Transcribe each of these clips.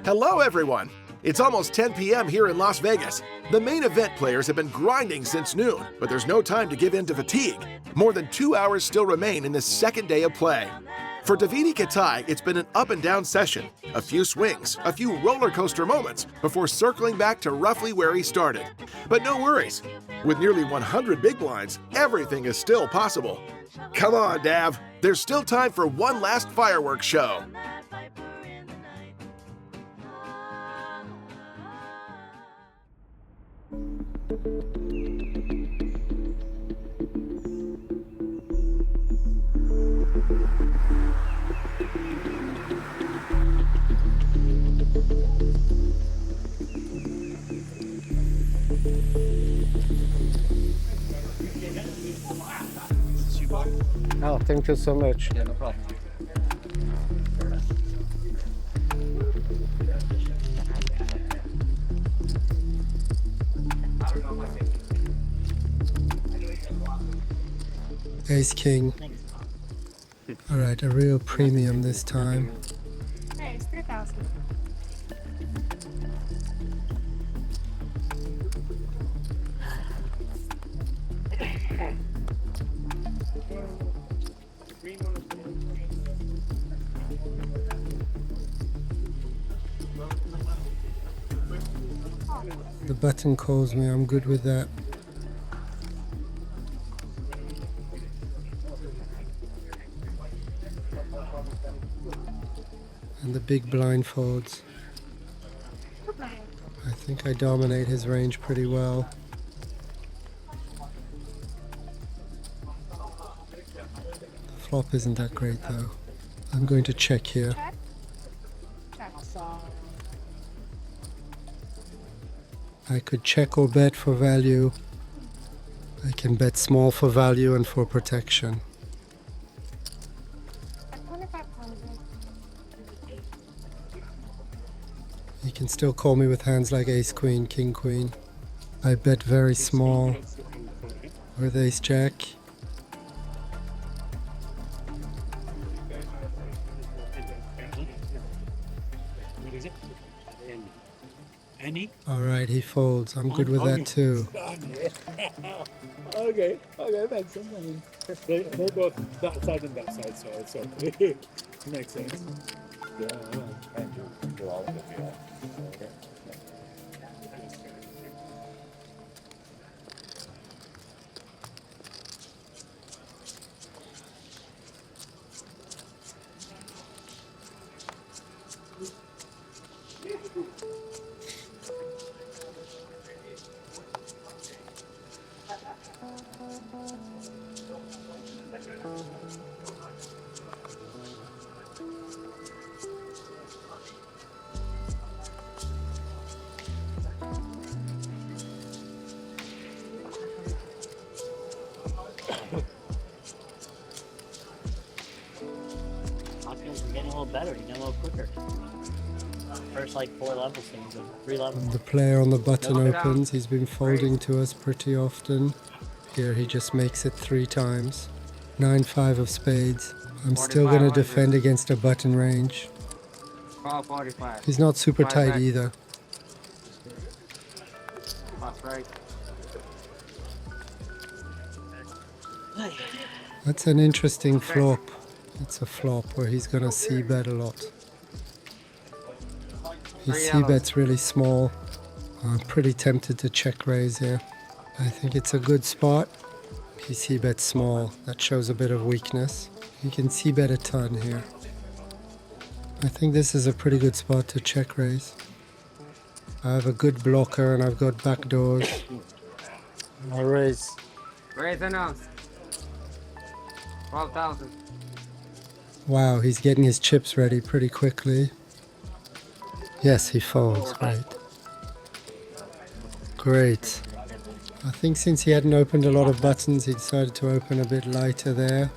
Hello, everyone. It's almost 10 p.m. here in Las Vegas. The main event players have been grinding since noon, but there's no time to give in to fatigue. More than 2 hours still remain in this second day of play. For Davidi Kitai, it's been an up and down session. A few swings, a few roller coaster moments before circling back to roughly where he started. But no worries. With nearly 100 big blinds, everything is still possible. Come on, Dav. There's still time for one last fireworks show. Oh, thank you so much. Yeah, no problem. Ace King. All right, a real premium this time. Hey, it's 3,000. The button calls me, I'm good with that. And the big blind folds. I think I dominate his range pretty well. The flop isn't that great though. I'm going to check here. I could check or bet for value. I can bet small for value and for protection. You can still call me with hands like ace queen, king queen. I bet very small with ace jack. Alright, he folds. I'm good with that too. Okay, makes sense. I mean, they both that side and that side, so it's okay. Makes sense. Yeah, and do all of it, yeah. Okay. Getting a little better, you get a little quicker. First like 4 levels, things, 3 levels. The player on the button opens. He's been folding to us pretty often. Here he just makes it 3 times. 9-5 of spades. I'm still going to defend against a button range. 45. He's not super tight either. That's right. That's an interesting flop. It's a flop where he's going to c-bet a lot. He c-bets really small. I'm pretty tempted to check raise here. I think it's a good spot. He c-bets small. That shows a bit of weakness. He can c-bet a ton here. I think this is a pretty good spot to check raise. I have a good blocker and I've got backdoors. I'll raise. Raise announced. 12,000. Wow, he's getting his chips ready pretty quickly. Yes, he folds. Great. Great. I think since he hadn't opened a lot of buttons, he decided to open a bit lighter there.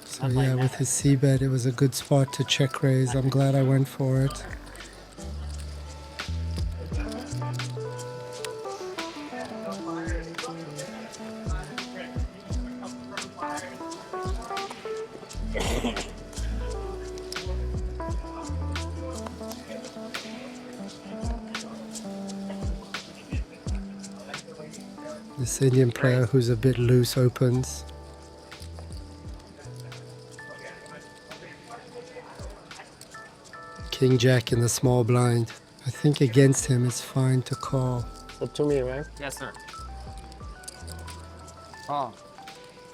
So yeah, with his c-bet, it was a good spot to check raise. I'm glad I went for it. This Indian player who's a bit loose opens. King Jack in the small blind. I think against him it's fine to call. Up to me, right? Yes, sir. Oh.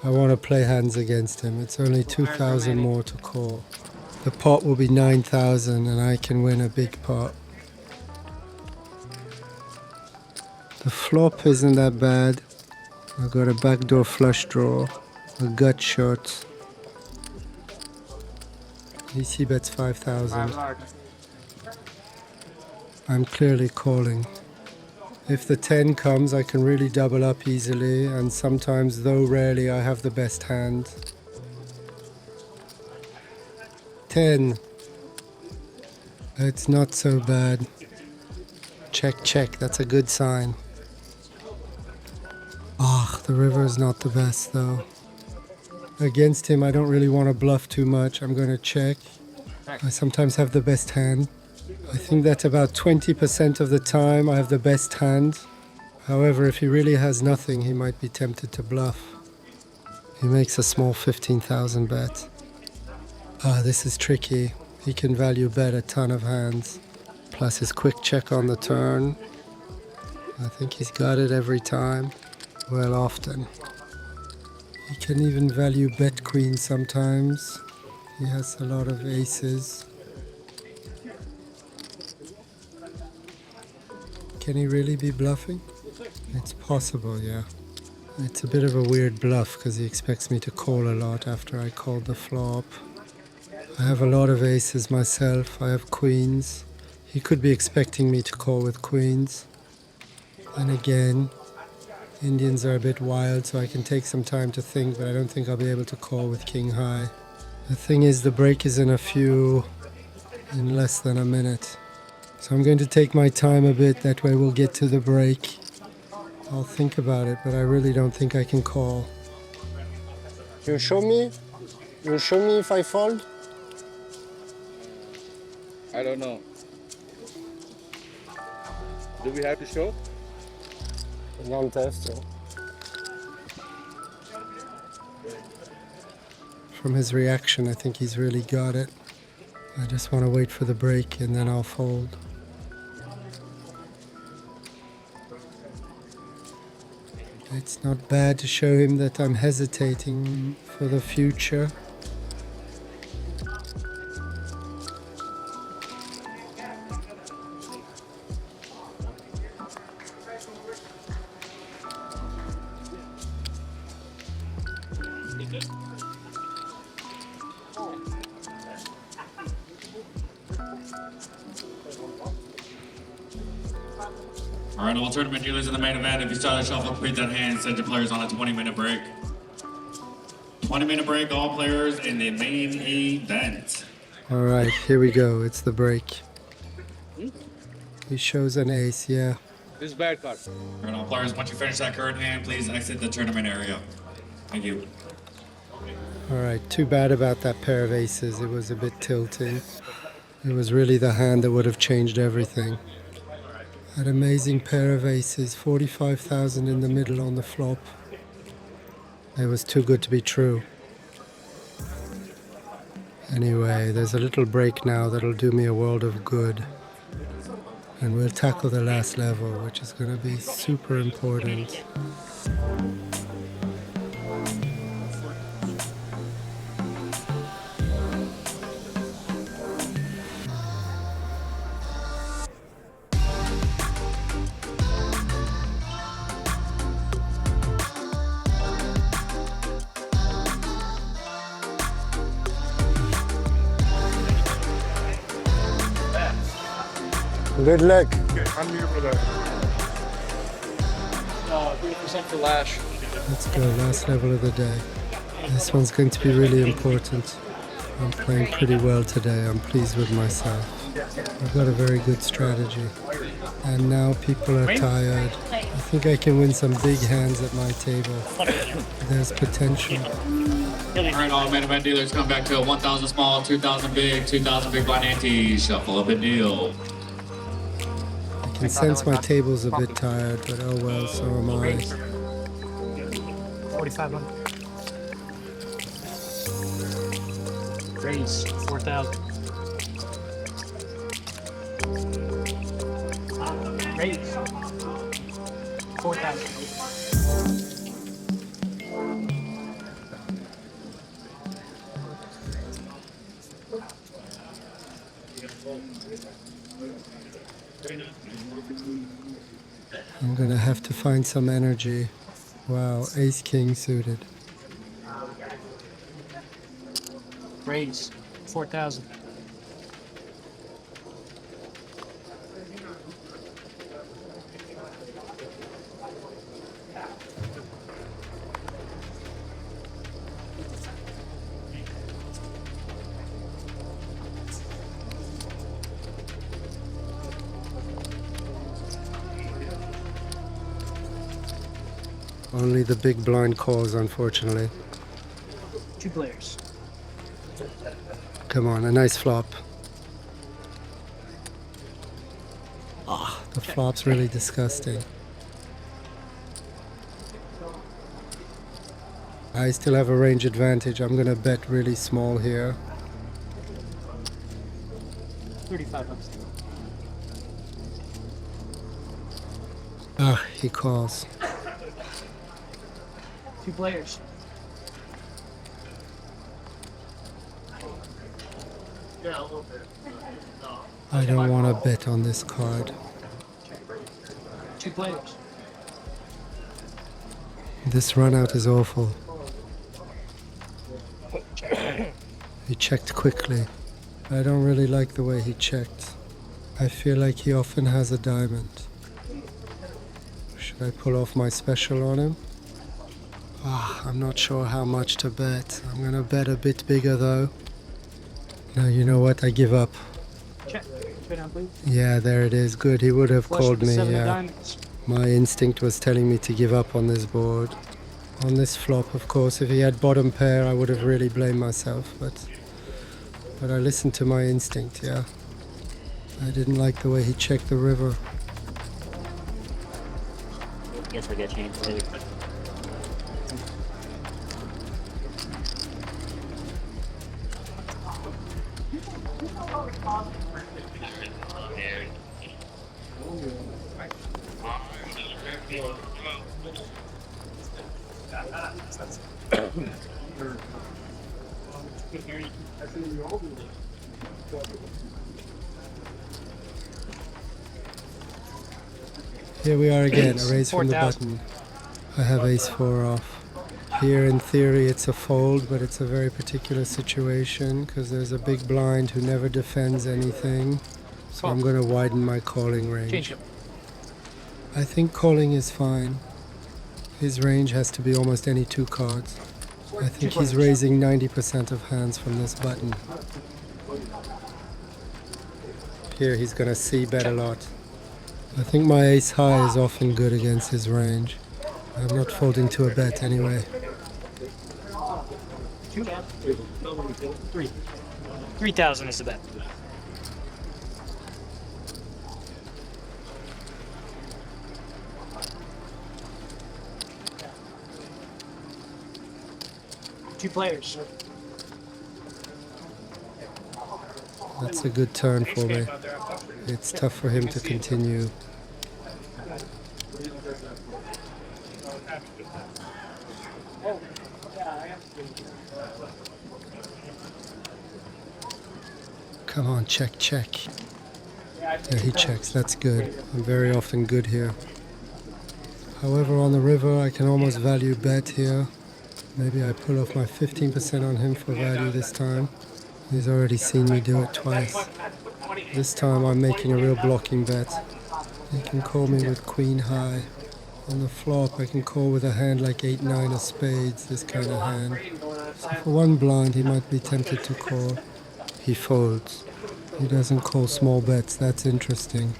I want to play hands against him. It's only 2,000 more to call. The pot will be 9,000 and I can win a big pot. The flop isn't that bad. I've got a backdoor flush draw, a gut shot. DC bets 5,000. I'm clearly calling. If the 10 comes, I can really double up easily, and sometimes, though rarely, I have the best hand. 10. It's not so bad. Check, check, that's a good sign. Ah, the river is not the best though. Against him, I don't really want to bluff too much. I'm going to check. I sometimes have the best hand. I think that about 20% of the time I have the best hand. However, if he really has nothing, he might be tempted to bluff. He makes a small 15,000 bet. Ah, this is tricky. He can value bet a ton of hands. Plus his quick check on the turn. I think he's got it every time. Well, often. He can even value bet queen sometimes. He has a lot of aces. Can he really be bluffing? It's possible, yeah. It's a bit of a weird bluff because he expects me to call a lot after I called the flop. I have a lot of aces myself. I have queens. He could be expecting me to call with queens. And again, Indians are a bit wild, so I can take some time to think, but I don't think I'll be able to call with king high. The thing is, the break is in less than a minute. So I'm going to take my time a bit, that way we'll get to the break. I'll think about it, but I really don't think I can call. You show me? You show me if I fold? I don't know. Do we have to show? Don't have to. From his reaction, I think he's really got it. I just want to wait for the break and then I'll fold. It's not bad to show him that I'm hesitating for the future. All right, all tournament dealers in the main event. If you start the shuffle, complete that hand, send your players on a 20-minute break. 20-minute break, all players in the main event. All right, here we go. It's the break. He shows an ace, yeah. This is bad card. All right, all players, once you finish that current hand, please exit the tournament area. Thank you. All right, too bad about that pair of aces. It was a bit tilting. It was really the hand that would have changed everything. An amazing pair of aces, 45,000 in the middle on the flop. It was too good to be true. Anyway, there's a little break now that'll do me a world of good. And we'll tackle the last level, which is going to be super important. Good luck. I'm here for that. 3% for Lash. Let's go, last level of the day. This one's going to be really important. I'm playing pretty well today. I'm pleased with myself. I've got a very good strategy. And now people are tired. I think I can win some big hands at my table. There's potential. All right, all main event dealers come back to 1,000 small, 2,000 big, 2,000 big blind ante. Shuffle up and deal. I can sense my table's a bit tired, but oh well, so am I. 4,500. Raise 4,000. Raise 4,000. I'm gonna have to find some energy. Wow, ace king suited. Raise 4,000. Only the big blind calls, unfortunately. 2 players. Come on, a nice flop. The flop's really disgusting. I still have a range advantage. I'm gonna bet really small here. 3,500. He calls. 2 players. I don't want to bet on this card. 2 players. This run out is awful. He checked quickly. I don't really like the way he checked. I feel like he often has a diamond. Should I pull off my special on him? I'm not sure how much to bet. I'm gonna bet a bit bigger though. No, you know what? I give up. Check. Straight down, please. Yeah, there it is. Good. He would have Flush called with the me. 7 of Yeah. diamonds. My instinct was telling me to give up on this board. On this flop, of course, if he had bottom pair, I would have really blamed myself. But I listened to my instinct. Yeah. I didn't like the way he checked the river. Guess we get changed later. Here we are again, a raise from the 4,000. button. I have ace-4 off. Here in theory it's a fold, but it's a very particular situation because there's a big blind who never defends anything. So I'm going to widen my calling range. Change him. I think calling is fine. His range has to be almost any 2 cards. I think he's raising 90% of hands from this button. Here he's going to c-bet a lot. I think my ace high is often good against his range. I'm not folding to a bet anyway. 3,000 is the bet. Two players. That's a good turn for me. It's tough for him to continue. Come on, check, check. Yeah, he checks. That's good. I'm very often good here. However, on the river, I can almost value bet here. Maybe I pull off my 15% on him for value this time. He's already seen me do it twice. This time I'm making a real blocking bet. He can call me with queen high. On the flop, I can call with a hand like 8-9 of spades, this kind of hand. So for one blind, he might be tempted to call. He folds. He doesn't call small bets. That's interesting.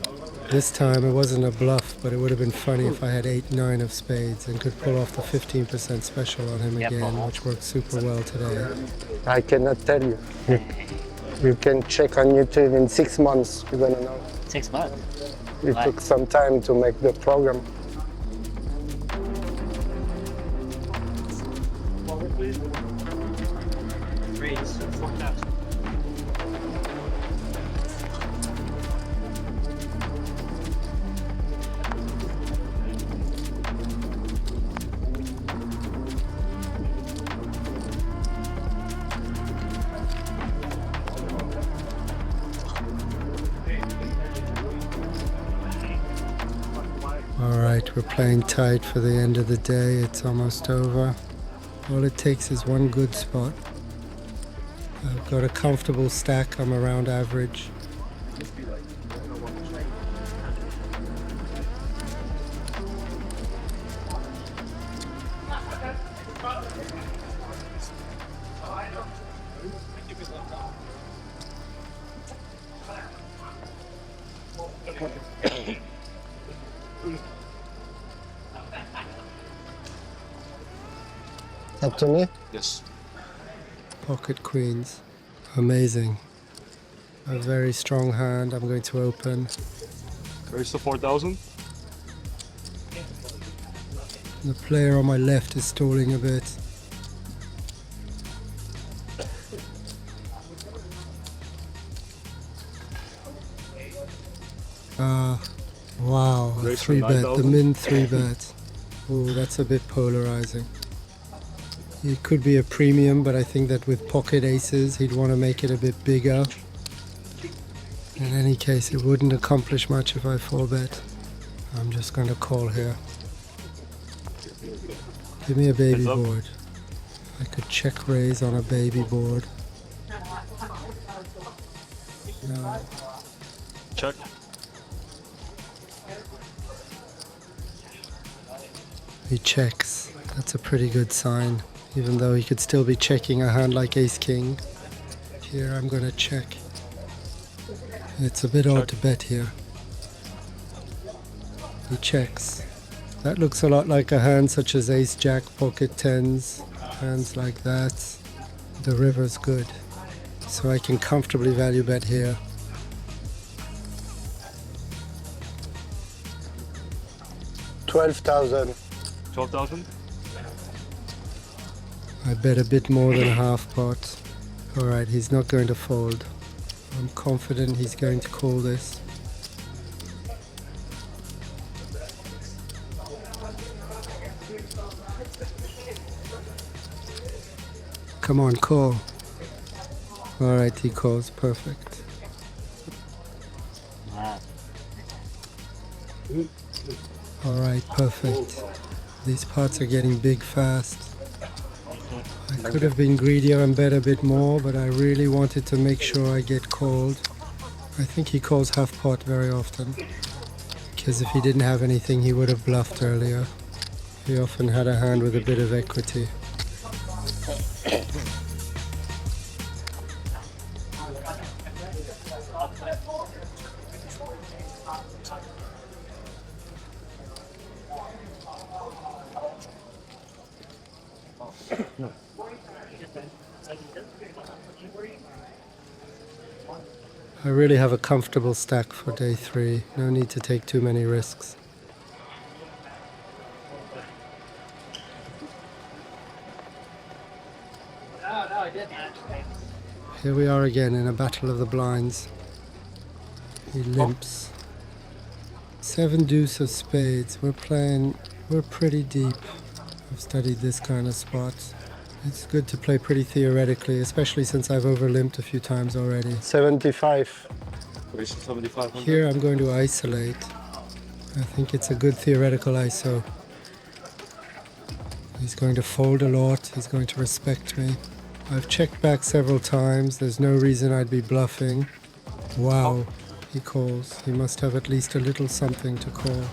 This time it wasn't a bluff, but it would have been funny if I had 8-9 of spades and could pull off the 15% special on him again, which worked super well today. I cannot tell you. You can check on YouTube in 6 months. You're gonna know. 6 months. It took some time to make the program. Number, please. Raise 4,000. Alright, we're playing tight for the end of the day. It's almost over. All it takes is one good spot. I've got a comfortable stack. I'm around average. Up to me? Yes. Pocket queens. Amazing. A very strong hand. I'm going to open. Raise to 4,000. The player on my left is stalling a bit. Wow, a Raise three to bet, the 9,000. min three bet. Oh, that's a bit polarizing. It could be a premium, but I think that with pocket aces, he'd want to make it a bit bigger. In any case, it wouldn't accomplish much if I 4-bet. I'm just going to call here. Give me a baby Heads up. board. I could check raise on a baby board. No. Check. He checks. That's a pretty good sign. Even though he could still be checking a hand like ace-king. Here I'm going to check. It's a bit odd to bet here. He checks. That looks a lot like a hand such as ace-jack, pocket tens, hands like that. The river's good. So I can comfortably value bet here. $12,000. 12,000. I bet a bit more than a half pot. Alright, he's not going to fold. I'm confident he's going to call this. Come on, call. Alright, he calls. Perfect. Alright, perfect. These pots are getting big fast. I could have been greedier and bet a bit more, but I really wanted to make sure I get called. I think he calls half pot very often, because if he didn't have anything he would have bluffed earlier. He often had a hand with a bit of equity. I really have a comfortable stack for day 3. No need to take too many risks. Here we are again in a battle of the blinds. He limps. 7 deuce of spades. We're pretty deep. I've studied this kind of spot. It's good to play pretty theoretically, especially since I've over-limped a few times already. 75. Raise to 7,500. Here I'm going to isolate. I think it's a good theoretical ISO. He's going to fold a lot. He's going to respect me. I've checked back several times. There's no reason I'd be bluffing. Wow, he calls. He must have at least a little something to call.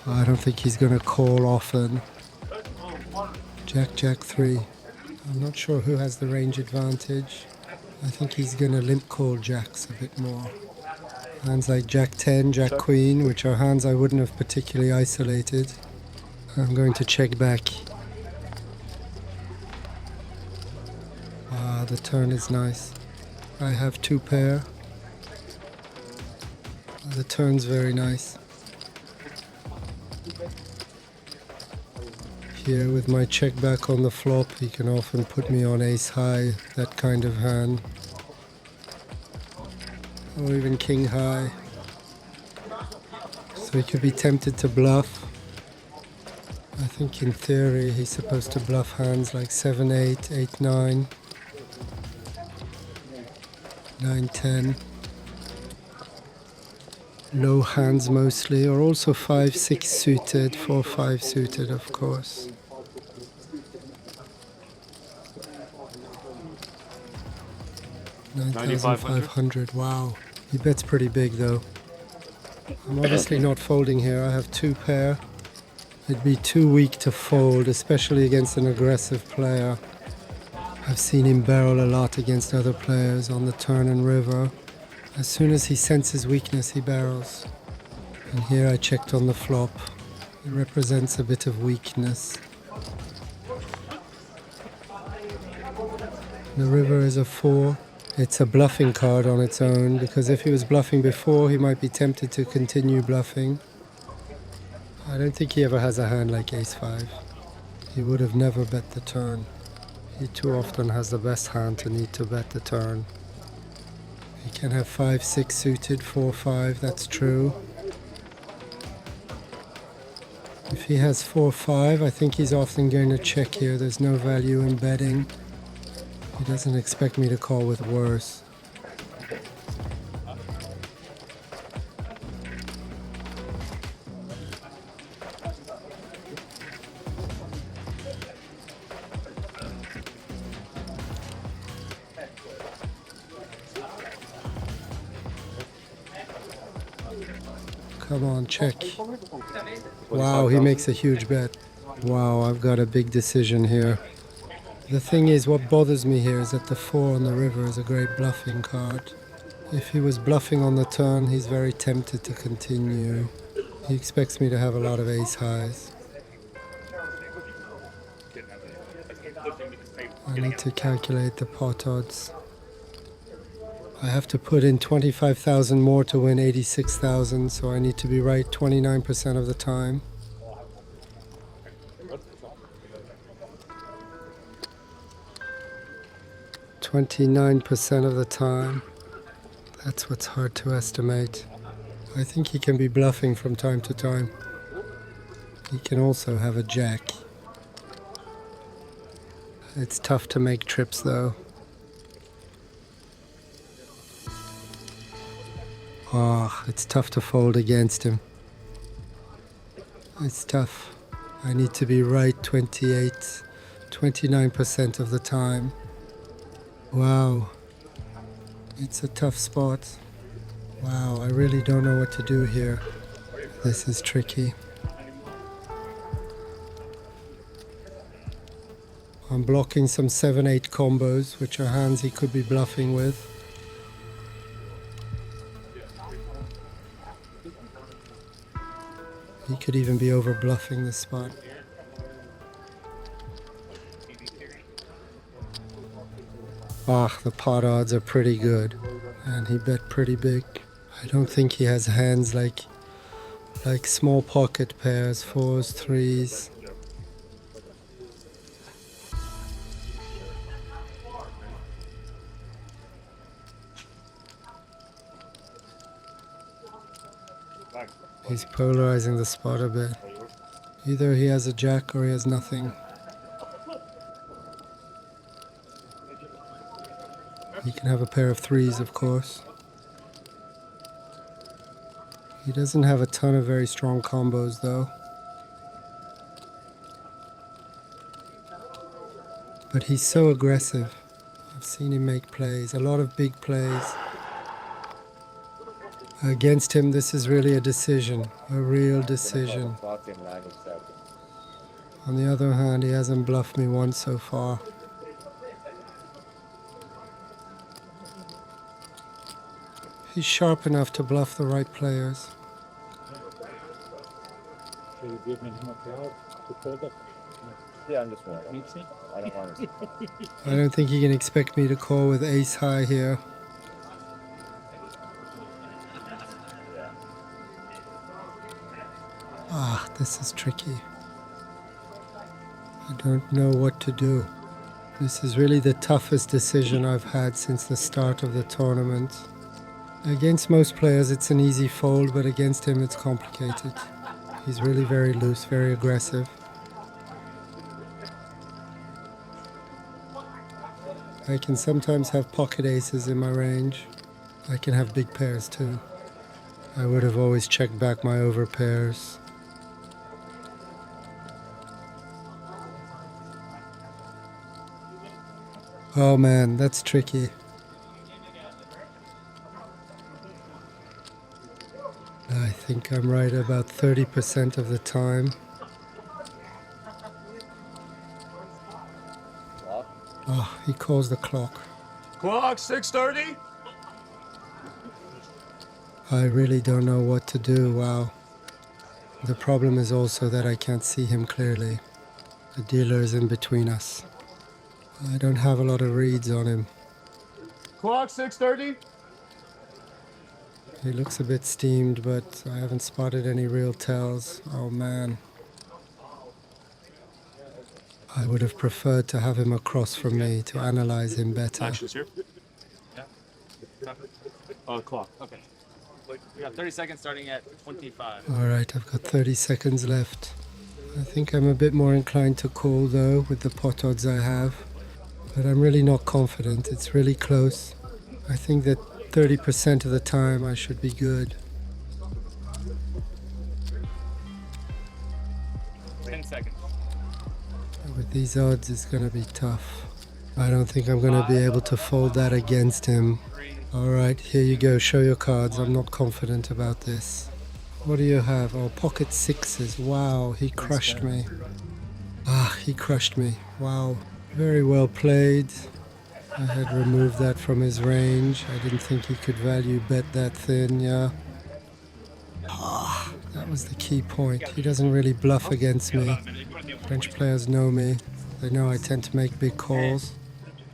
I don't think he's going to call often. Jack, Jack 3. I'm not sure who has the range advantage. I think he's going to limp call jacks a bit more. Hands like Jack 10, Jack Queen, which are hands I wouldn't have particularly isolated. I'm going to check back. Ah, the turn is nice. I have 2 pair. The turn's very nice. Here with my check back on the flop, he can often put me on ace high, that kind of hand. Or even king high. So he could be tempted to bluff. I think in theory he's supposed to bluff hands like 7-8, 8-9, 9-10. Low hands mostly, or also 5-6 suited, 4-5 suited of course. $9,500, wow. He bets pretty big though. I'm obviously not folding here, I have 2 pair. It'd be too weak to fold, especially against an aggressive player. I've seen him barrel a lot against other players on the turn and river. As soon as he senses weakness, he barrels. And here I checked on the flop. It represents a bit of weakness. The river is a 4. It's a bluffing card on its own, because if he was bluffing before, he might be tempted to continue bluffing. I don't think he ever has a hand like ace-5. He would have never bet the turn. He too often has the best hand to need to bet the turn. He can have 5-6 suited, 4-5, that's true. If he has 4-5, I think he's often going to check here. There's no value in betting. He doesn't expect me to call with worse. Come on, check. Wow, he makes a huge bet. Wow, I've got a big decision here. The thing is, what bothers me here is that the 4 on the river is a great bluffing card. If he was bluffing on the turn, he's very tempted to continue. He expects me to have a lot of ace highs. I need to calculate the pot odds. I have to put in 25,000 more to win 86,000, so I need to be right 29% of the time. "29% of the time." That's what's hard to estimate. I think he can be bluffing from time to time. He can also have a jack. It's tough to make trips though. It's tough to fold against him. It's tough. I need to be right 29% of the time. Wow. It's a tough spot. Wow, I really don't know what to do here. This is tricky. I'm blocking some 7-8 combos, which are hands he could be bluffing with. He could even be over bluffing this spot. The pot odds are pretty good, and he bet pretty big. I don't think he has hands like small pocket pairs, 4s, 3s. He's polarizing the spot a bit. Either he has a jack or he has nothing. He can have a pair of 3s, of course. He doesn't have a ton of very strong combos, though. But he's so aggressive. I've seen him make plays, a lot of big plays. Against him, this is really a decision, a real decision. On the other hand, he hasn't bluffed me once so far. He's sharp enough to bluff the right players. Yeah, I'm just wondering. I don't want to. I don't think he can expect me to call with ace high here. This is tricky. I don't know what to do. This is really the toughest decision I've had since the start of the tournament. Against most players it's an easy fold, but against him it's complicated. He's really very loose, very aggressive. I can sometimes have pocket aces in my range. I can have big pairs too. I would have always checked back my over pairs. Oh man, that's tricky. I think I'm right about 30% of the time. Oh, he calls the clock. Clock, 6:30. I really don't know what to do, wow. The problem is also that I can't see him clearly. The dealer is in between us. I don't have a lot of reads on him. Clock, 6:30. He looks a bit steamed, but I haven't spotted any real tells. Oh man. I would have preferred to have him across from me to analyze him better. Actions here. Clock. Okay. We got 30 seconds starting at 25. Alright, I've got 30 seconds left. I think I'm a bit more inclined to call though with the pot odds I have. But I'm really not confident. It's really close. I think that 30% of the time I should be good. 10 seconds. With these odds, it's going to be tough. I don't think I'm going to be able to fold that against him. Alright, here you go. Show your cards. I'm not confident about this. What do you have? Oh, pocket sixes. Wow, he crushed me. He crushed me. Wow. Very well played. I had removed that from his range. I didn't think he could value bet that thin, yeah. That was the key point. He doesn't really bluff against me. French players know me. They know I tend to make big calls.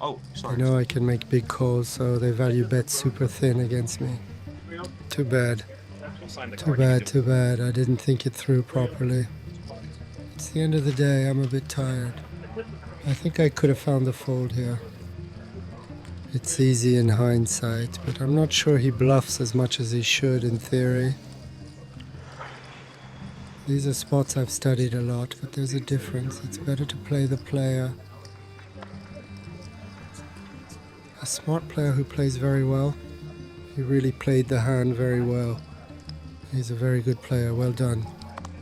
They know I can make big calls, so they value bet super thin against me. Too bad. Too bad, too bad. I didn't think it through properly. It's the end of the day. I'm a bit tired. I think I could have found the fold here. It's easy in hindsight, but I'm not sure he bluffs as much as he should in theory. These are spots I've studied a lot, but there's a difference. It's better to play the player. A smart player who plays very well. He really played the hand very well. He's a very good player, well done.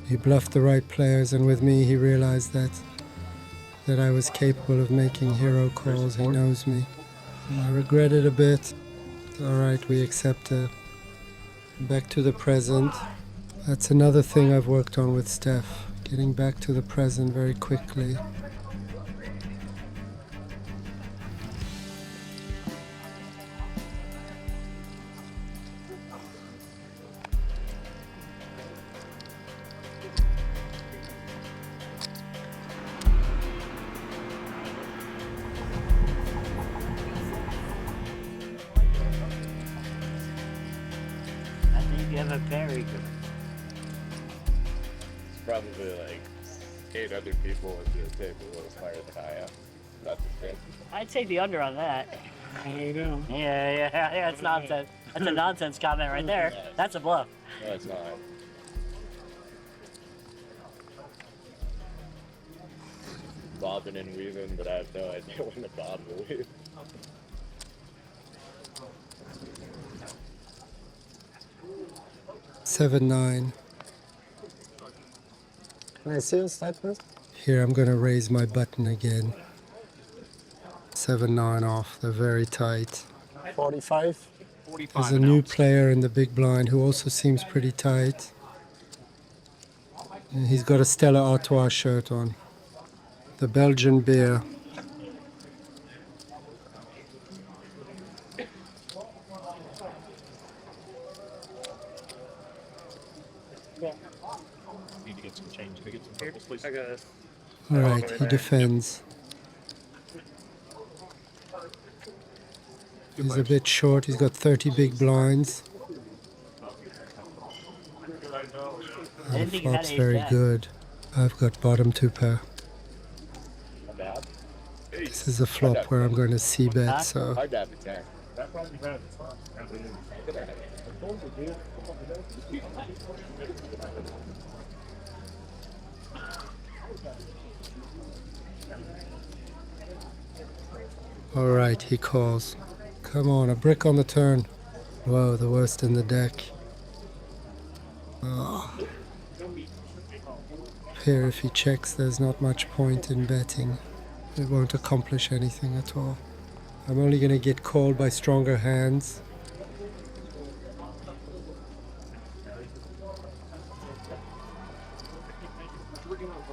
He bluffed the right players, and with me he realized that I was capable of making hero calls. He knows me. I regret it a bit. Alright, we accept it. Back to the present. That's another thing I've worked on with Steph. Getting back to the present very quickly. I think you have a very good. It's probably like 8 other people at the table who are smarter than I am. Not the same. I'd take the under on that. I know. Yeah, that's nonsense. That's a nonsense comment right there. That's a bluff. No, it's not. Bobbing and weaving, but I have no idea when to bob or weave. Seven, 9. Can I see your statement? Here I'm going to raise my button again. 7, 9 off. They're very tight. 45. There's a new player in the big blind who also seems pretty tight. And he's got a Stella Artois shirt on. The Belgian beer. Need to get some change. Can I get some purpose, please? I got it. Alright, he defends. He's a bit short. He's got 30 big blinds. I The didn't think you had flop's ace very jack. good. I've got bottom 2 pair. This is a flop where I'm going to c-bet, so Hard to have a 10. all right, he calls. Come on, a brick on the turn. Whoa, the worst in the deck. Oh. Here, if he checks, there's not much point in betting. It won't accomplish anything at all. I'm only going to get called by stronger hands.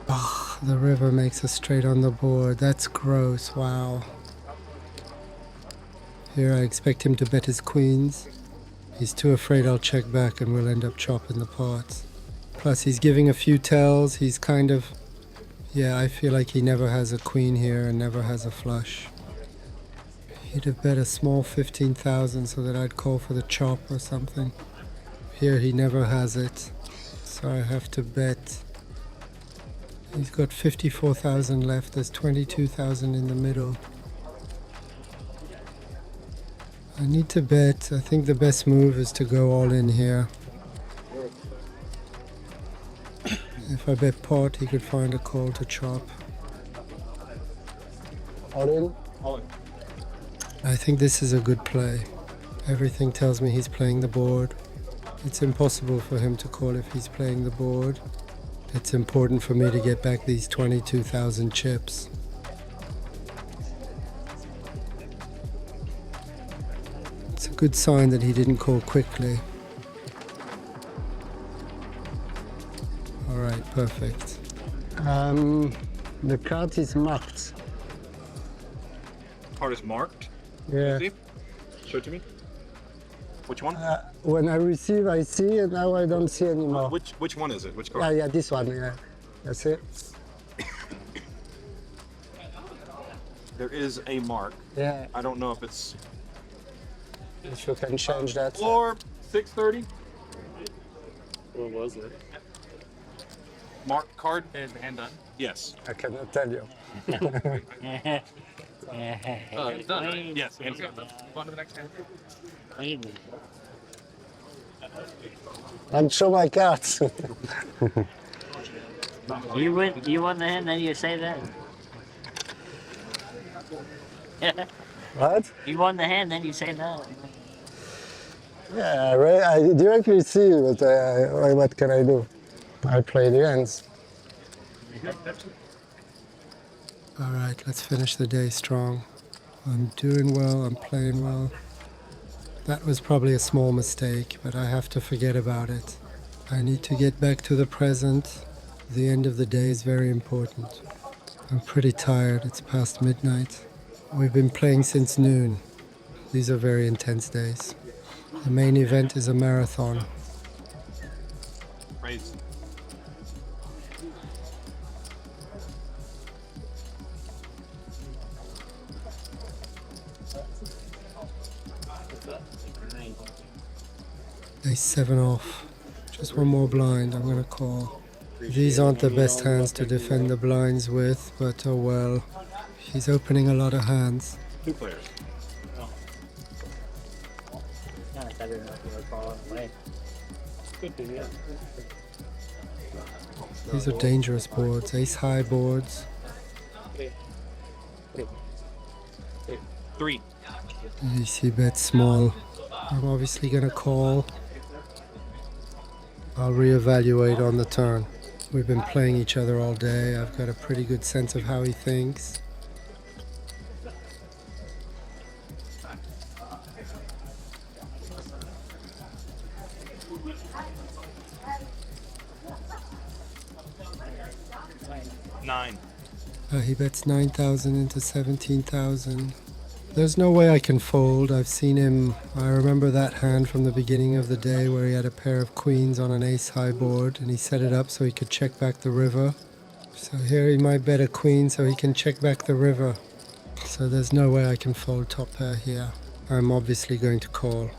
Oh, the river makes a straight on the board. That's gross, wow. Here I expect him to bet his queens. He's too afraid I'll check back and we'll end up chopping the pots. Plus he's giving a few tells. He's kind of... Yeah, I feel like he never has a queen here and never has a flush. He'd have bet a small 15,000 so that I'd call for the chop or something. Here he never has it, so I have to bet. He's got 54,000 left, there's 22,000 in the middle. I need to bet. I think the best move is to go all in here. If I bet pot, he could find a call to chop. All in? All in. I think this is a good play. Everything tells me he's playing the board. It's impossible for him to call if he's playing the board. It's important for me to get back these 22,000 chips. It's a good sign that he didn't call quickly. All right, perfect. The card is marked. Card is marked. Yeah. See? Show it to me. Which one? When I receive, I see, and now I don't see anymore. Which one is it? Which Yeah, card? yeah, this one, yeah. That's it. There is a mark. Yeah, I don't know if it's if you can change that. floor 630. What was it? Mark card and hand done. Yes. I cannot tell you. It's done, right? Yes. And go on to the next hand. And show my cards. You won the hand, then you say that. What? You won the hand, then you say that. Yeah, I directly see, but what can I do? I play the ends. All right, let's finish the day strong. I'm doing well, I'm playing well. That was probably a small mistake, but I have to forget about it. I need to get back to the present. The end of the day is very important. I'm pretty tired, it's past midnight. We've been playing since noon. These are very intense days. The main event is a marathon. Raise. Ace 7 off. Just one more blind, I'm gonna call. These aren't the best hands to defend the blinds with, but oh well. He's opening a lot of hands. 2 players. These are dangerous boards, ace high boards. 3. He bets small. I'm obviously gonna call. I'll reevaluate on the turn. We've been playing each other all day. I've got a pretty good sense of how he thinks. He bets 9,000 into 17,000. There's no way I can fold. I've seen him. I remember that hand from the beginning of the day where he had a pair of queens on an ace high board and he set it up so he could check back the river. So here he might bet a queen so he can check back the river. So there's no way I can fold top pair here. I'm obviously going to call.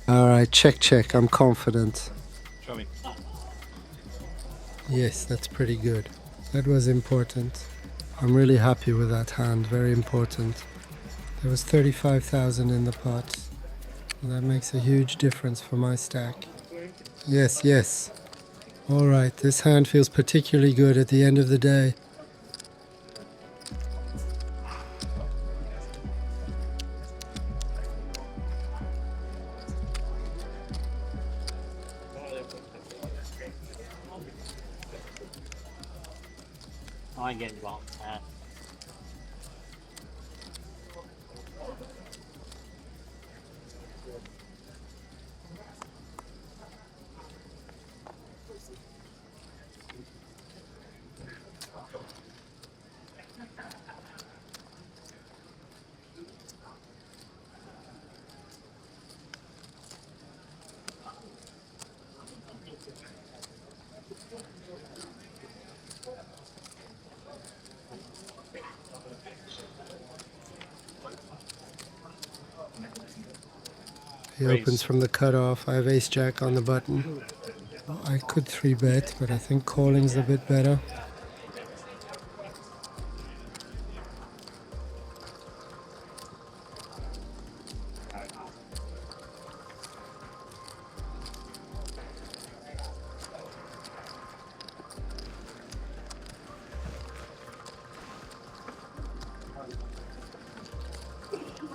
All right, check. I'm confident. Show me. Yes, that's pretty good. That was important. I'm really happy with that hand, very important. There was 35,000 in the pot. That makes a huge difference for my stack. Yes. All right, this hand feels particularly good at the end of the day. I get involved with that. He opens from the cutoff. I have ace-jack on the button. I could 3-bet, but I think calling's a bit better.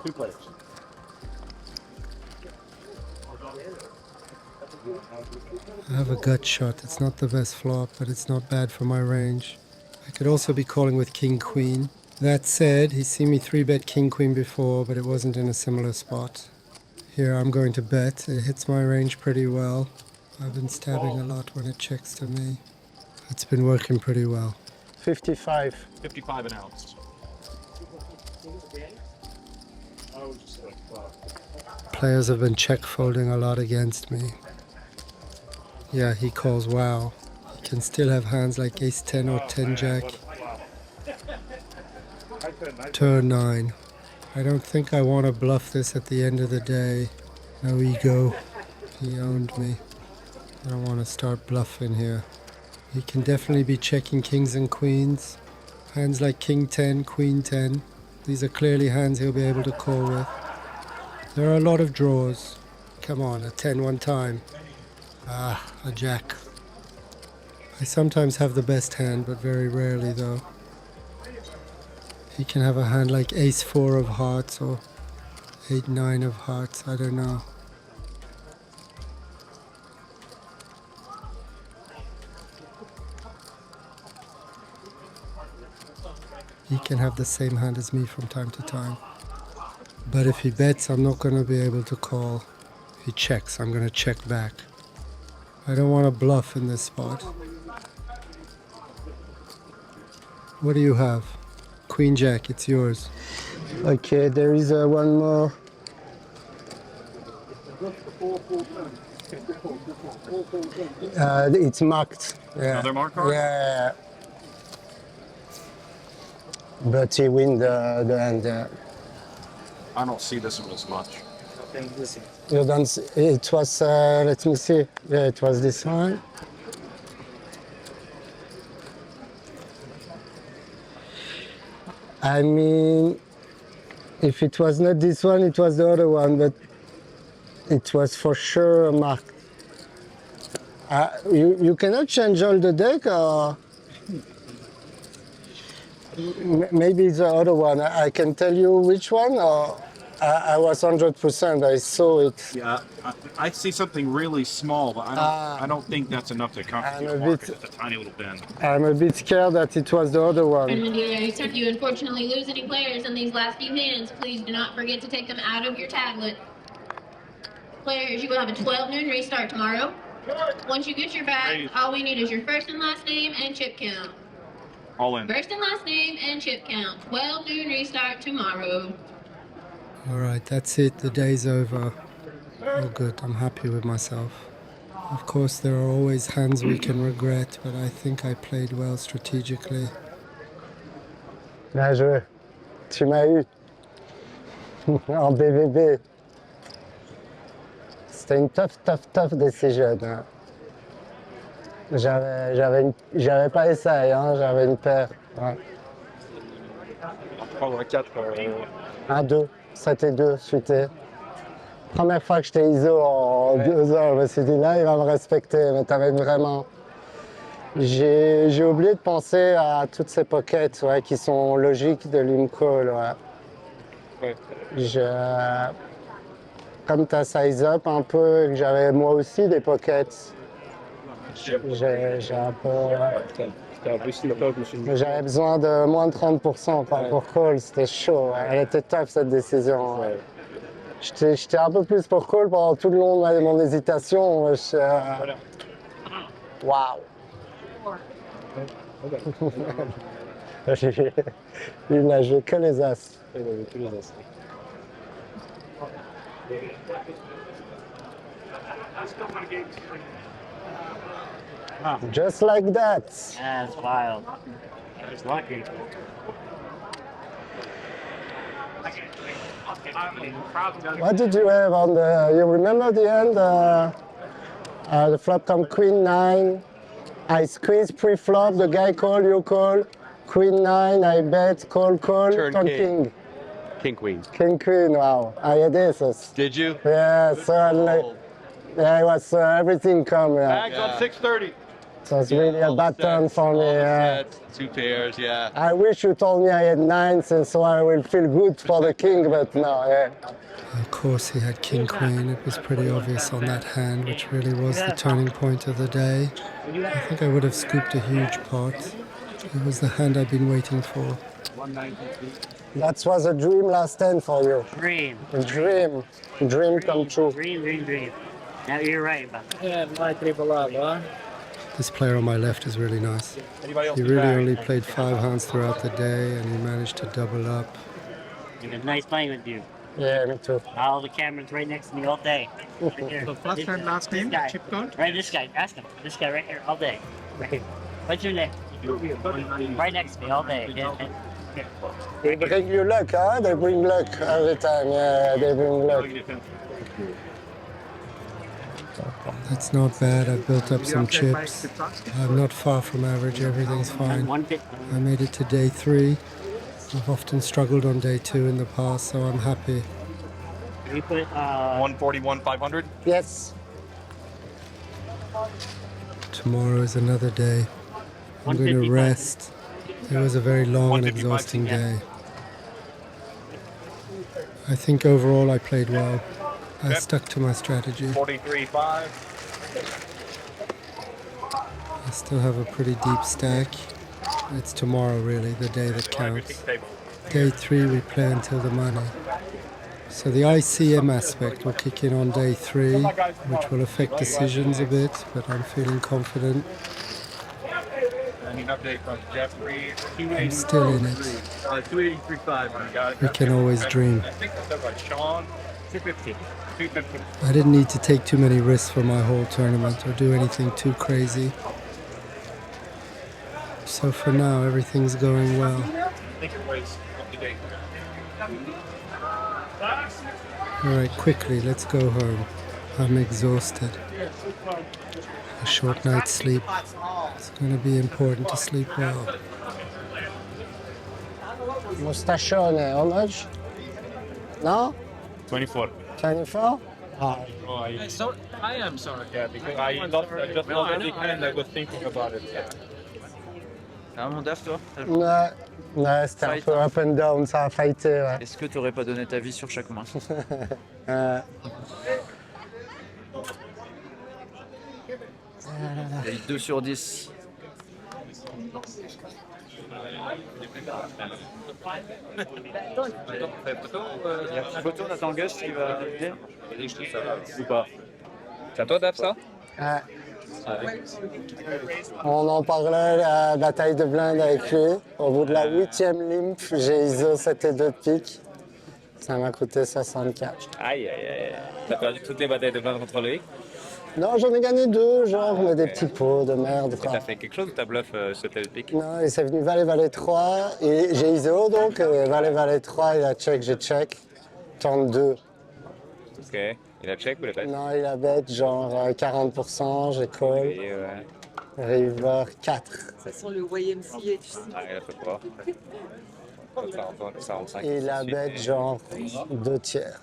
Two players. I have a gut shot. It's not the best flop, but it's not bad for my range. I could also be calling with king-queen. That said, he's seen me 3-bet king-queen before, but it wasn't in a similar spot. Here I'm going to bet. It hits my range pretty well. I've been stabbing a lot when it checks to me. It's been working pretty well. 55. 55 an ounce. Players have been check folding a lot against me. Yeah, he calls wow. He can still have hands like ace-10 or 10-jack. Turn 9. I don't think I want to bluff this at the end of the day. No ego. He owned me. I don't want to start bluffing here. He can definitely be checking kings and queens. Hands like king 10, queen 10. These are clearly hands he'll be able to call with. There are a lot of draws. Come on, a 10 one time. Ah, a jack. I sometimes have the best hand, but very rarely though. He can have a hand like ace-4 of hearts or 8-9 of hearts, I don't know. He can have the same hand as me from time to time. But if he bets, I'm not going to be able to call. If he checks, I'm going to check back. I don't want to bluff in this spot. What do you have? Queen Jack, it's yours. Okay, there is one more. It's marked. Yeah. Another mark card? Yeah. But he win the hand. I don't see this one as much. You don't see, it was, let me see. Yeah, it was this one. I mean, if it was not this one, it was the other one, but it was for sure marked. You cannot change all the deck, or maybe it's the other one. I can tell you which one, or I was 100%. I saw it. Yeah, I see something really small, but I don't think that's enough to constitute a mark. It's a tiny little bend. I'm a bit scared that it was the other one. If you unfortunately lose any players in these last few hands, please do not forget to take them out of your tablet. Players, you will have a 12 noon restart tomorrow. Once you get your bag, all we need is your first and last name and chip count. All in. First and last name and chip count. 12 noon restart tomorrow. All right, that's it. The day's over. Oh, good. I'm happy with myself. Of course, there are always hands we can regret, but I think I played well strategically. Bien joué. Tu m'as eu. En BVB. C'était une tough decision. Hein. J'avais pas essayé, hein, j'avais une paire. Ouais. 3 ou 4. 1, 2, 7 et 2, suité. Première fois que j'étais ISO en 2 heures, je me suis dit là, il va me respecter, mais t'avais vraiment. J'ai oublié de penser à toutes ces pockets ouais, qui sont logiques de l'Imcall. Ouais. Comme tu as size up un peu, que j'avais moi aussi des pockets, j'ai un peu. J'avais besoin de moins de 30% pour call, c'était chaud. Ouais. Elle était tough cette décision. Ouais. J'étais un peu plus pour call pendant tout le long de mon hésitation. Waouh! Il n'a joué que les as. Just like that. Yeah, it's wild. It's lucky. What did you have on the? You remember the end? The flop come Queen 9. I squeeze pre-flop. The guy call, you call. Queen 9. I bet, call. Turn king. King Queen. King Queen. Wow. I had this. Did you? Yeah. So yeah, it was everything come. Bags on 630. So it's really a bad turn for me. Sets, 2 pairs, yeah. I wish you told me I had 9s, and so I will feel good for the king, but no. Yeah. Of course, he had King Queen. It was pretty obvious on that hand, which really was the turning point of the day. I think I would have scooped a huge pot. It was the hand I've been waiting for. That was a dream last 10 for you. Dream. A dream come true. Dream. Now you're right, but This player on my left is really nice. He really only played 5 hands throughout the day, and he managed to double up. it was nice playing with you. Yeah, me too. All the cameras right next to me all day. Right here. So first and last name, This guy. chip count? Right, this guy. Ask him. This guy right here all day. Right. What's your name? Right next to me all day. Yeah. They bring you luck, huh? They bring luck every time. Yeah, they bring luck. That's not bad. I've built up some chips. I'm not far from average. Everything's fine. I made it to day 3. I've often struggled on day 2 in the past, so I'm happy. We put 141, 500. Yes. Tomorrow is another day. I'm going to rest. It was a very long and exhausting day. I think overall I played well. I stuck to my strategy. 43.5. I still have a pretty deep stack. It's tomorrow really, the day that counts. Day 3 we play until the money. So the ICM aspect will kick in on day 3, which will affect decisions a bit, but I'm feeling confident. An update from Jeffrey. I'm still in it. 283.5. We can always dream. I think that's by Sean. 250. I didn't need to take too many risks for my whole tournament or do anything too crazy. So for now, everything's going well. I think it was up to date. Alright, quickly, let's go home. I'm exhausted. A short night's sleep. It's going to be important to sleep well. Mustachone, how much? No? 24. 24? Oh, I am sorry. Yeah, because I just lost the hand. I was thinking about it. Ah mon DAF toi Ouais, c'était un peu up and down, ça a fighté. Ouais. Est-ce que tu n'aurais pas donné ta vie sur chaque main Il y a eu 2 sur 10. Il y a une photo Nathan Gus qui va venir ou pas? C'est à toi, Dave, ça? Ouais. On en parlait, la bataille de blinde avec lui. Au bout de la 8e limp, j'ai ISO 7 et 2 de pique. Ça m'a coûté 64. Aïe. T'as perdu toutes les batailles de blinde contre lui? Non, j'en ai gagné 2, genre, mais des petits pots de merde. T'as fait quelque chose ou t'as bluff sauté le pic? Non, il s'est venu Valet 3, et j'ai ISO donc, Valet 3, il a check, j'ai check. Turn 2. Ok. Il a check ou il a bet? Non, il a bet genre 40%, j'ai call. Oui, ouais. River 4. Ça sent le YMCA, tu sais. Ah, il a fait pas. 45. Il a bet genre 2 tiers.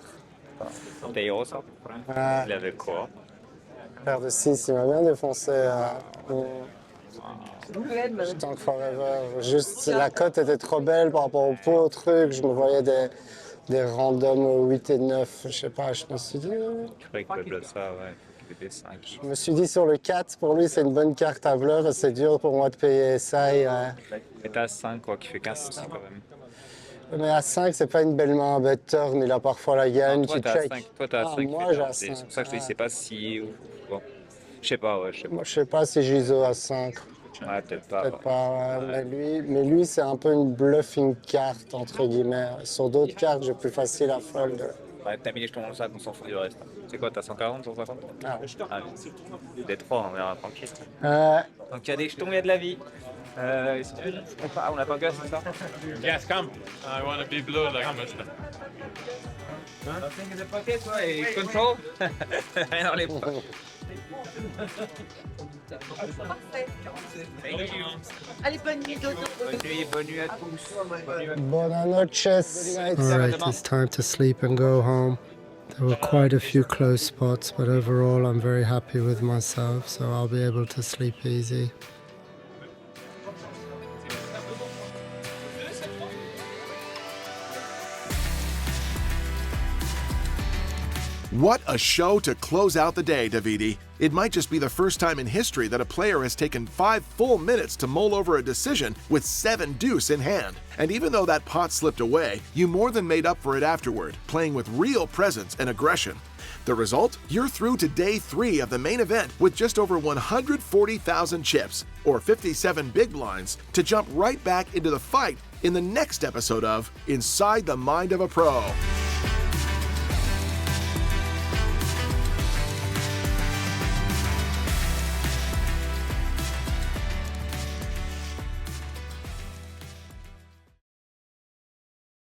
T'es héros, ça? Ouais. Il avait quoi? Paire de 6, il m'a bien défoncé. Tank Forever. Juste, la cote était trop belle par rapport au pot, au truc. Je me voyais des randoms 8 et 9. Je sais pas, je me suis dit. Je croyais qu'il avait ça, ouais. Il avait 5. Je me suis dit sur le 4, pour lui, c'est une bonne carte à bluff. C'est dur pour moi de payer ça. Et t'as 5, quoi, qui fait 15 quand même. Mais à 5, c'est pas une belle main. Bet turn, il a parfois la gagne. Non, toi, Tu t'as check. 5. Toi, t'as 5. Moi, j'ai à 5. C'est pour ça que je te dis, c'est pas si. Bon. Je sais pas, ouais. Moi, je sais pas si j'ISO à 5. Ouais, peut-être pas. Peut-être pas, ouais. Mais lui, c'est un peu une bluffing carte, entre guillemets. Sur d'autres cartes, j'ai plus facile à fold. Ouais, t'as mis les jetons dans le sac, on s'en fout du reste. C'est quoi, t'as 140, 150? Ah. Des 3, on verra tranquille. Donc il y a des jetons, il y a de la vie. On n'a pas Gus, c'est ça? Yes, come. I want to be blue like Mr. Nothing in the pocket, toi, et control? Rien dans les poches. Thank you. Allez, bonne nuit, Dodo. Bonne nuit à tous. Buenas noches. All right, it's time to sleep and go home. There were quite a few close spots, but overall I'm very happy with myself, so I'll be able to sleep easy. What a show to close out the day, Davidi. It might just be the first time in history that a player has taken 5 full minutes to mull over a decision with 7 deuce in hand. And even though that pot slipped away, you more than made up for it afterward, playing with real presence and aggression. The result? You're through to day 3 of the main event with just over 140,000 chips, or 57 big blinds, to jump right back into the fight in the next episode of Inside the Mind of a Pro.